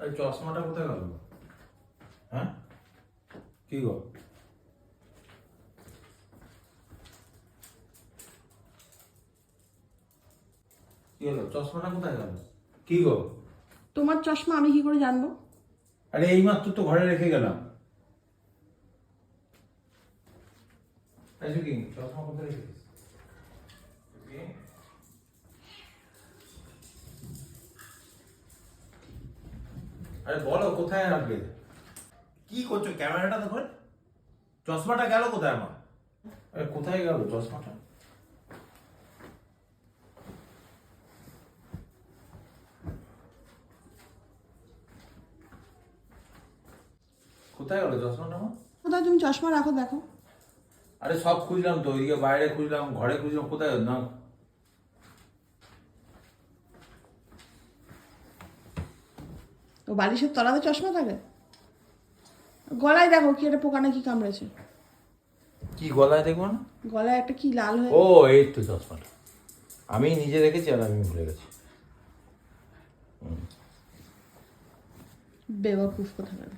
আরে চশমাটা কোথায় গেল? হ্যাঁ কি গো? কি হলো? চশমাটা কোথায় গেল? কি গো? তোমার চশমা আমি কি করে জানবো? আরে এইমাত্র তো ঘরে রেখে গেলাম। কি চশমা কোথায় রেখেছিস? আরে বলো কোথায় রাখবে? কি করছো? ক্যামেরাটা দেখো। চশমাটা গেল কোথায় আমার? আরে কোথায় গেল চশমাটা? কোথায় গেল চশমাটা আমার? কোথায় তুমি চশমা রাখো দেখো। আরে সব খুঁজলাম তো, ওইদিকে বাইরে খুঁজলাম, ঘরে খুঁজলাম, কোথায় না। ও বালিশের তলাতে চশমা থাকে? গলায় দেখো কি একটা পোকা নাকি কামড়েছে। কি গলায় দেখবো না? গলায় একটা কি লাল হয়ে। ও এই তো চশমাটা আমি নিজে রেখেছি আর আমি ভুলে গেছি। বেওয়াকুফ কোথাকার।